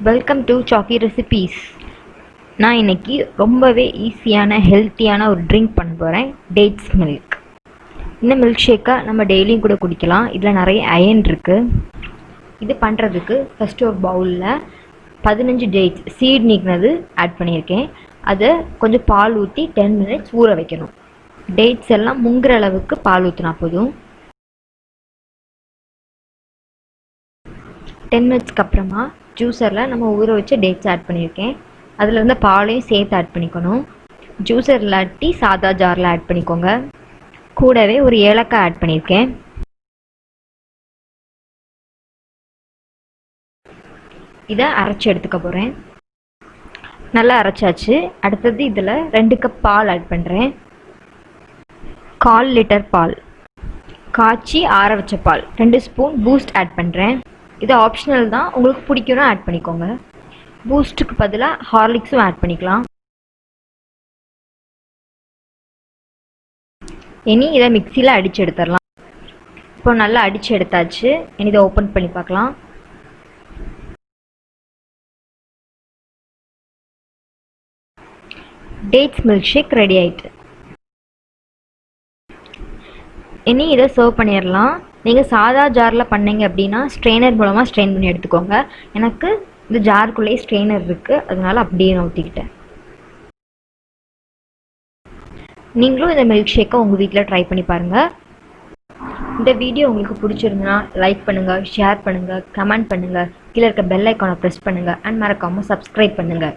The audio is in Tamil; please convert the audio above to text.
Welcome to Chaki recipes. நான் இன்னைக்கு ரொம்பவே ஈஸியான ஹெல்த்தியான ஒரு ட்ரிங்க் பண்ண போகிறேன், டேட்ஸ் மில்க். இந்த மில்க் ஷேக்கை நம்ம டெய்லியும் கூட குடிக்கலாம். இதில் நிறைய அயன் இருக்குது. இது பண்ணுறதுக்கு ஃபஸ்ட்டு ஒரு பவுலில் 15 டேட்ஸ் சீட் நீக்கினது ஆட் பண்ணியிருக்கேன். அதை கொஞ்சம் பால் ஊற்றி 10 மினிட்ஸ் ஊற வைக்கணும். டேட்ஸ் எல்லாம் முங்குற அளவுக்கு பால் ஊற்றினா போதும். 10 மினிட்ஸ்க்கு அப்புறமா ஜூஸரில் நம்ம ஊற வச்ச டேட்ஸ் ஆட் பண்ணியிருக்கேன். அதில் இருந்த பாலையும் சேர்த்து ஆட் பண்ணிக்கணும். ஜூஸர் இல்லாட்டி சாதா ஜாரில் ஆட் பண்ணிக்கோங்க. கூடவே ஒரு ஏலக்காய் ஆட் பண்ணியிருக்கேன். இதை அரைச்சி எடுத்துக்க போகிறேன். நல்லா அரைச்சாச்சு. அடுத்தது இதில் 2 கப் பால் ஆட் பண்ணுறேன். 1/4 லிட்டர் பால், காய்ச்சி ஆற வச்ச பால், 2 ஸ்பூன் பூஸ்ட் ஆட் பண்ணுறேன். இது ஆப்ஷனல் தான், உங்களுக்கு பிடிக்கும்னா ஆட் பண்ணிக்கோங்க. பூஸ்ட்டுக்கு பதிலாக ஹார்லிக்ஸும் ஆட் பண்ணிக்கலாம். இனி இதை மிக்சியில் அடித்து எடுத்துடலாம். இப்போ நல்லா அடித்து எடுத்தாச்சு. இனி இதை ஓப்பன் பண்ணி பார்க்கலாம். டேட்ஸ் மில்க் ஷேக் ரெடி ஆயிட்டு. இனி இதை சர்வ் பண்ணிடலாம். நீங்கள் சாதா ஜாரில் பண்ணீங்க அப்படின்னா ஸ்ட்ரெயினர் மூலமாக ஸ்ட்ரெயின் பண்ணி எடுத்துக்கோங்க. எனக்கு இந்த ஜாருக்குள்ளேயே ஸ்ட்ரெயினர் இருக்குது, அதனால அப்படியே நான் ஊற்றிக்கிட்டேன். நீங்களும் இந்த மில்க் ஷேக்கை உங்கள் வீட்டில் ட்ரை பண்ணி பாருங்கள். இந்த வீடியோ உங்களுக்கு பிடிச்சிருந்துன்னா லைக் பண்ணுங்கள், ஷேர் பண்ணுங்கள், கமெண்ட் பண்ணுங்கள், கீழே இருக்க பெல் ஐக்கானை ப்ரெஸ் பண்ணுங்கள் அண்ட் மறக்காமல் சப்ஸ்கிரைப் பண்ணுங்கள்.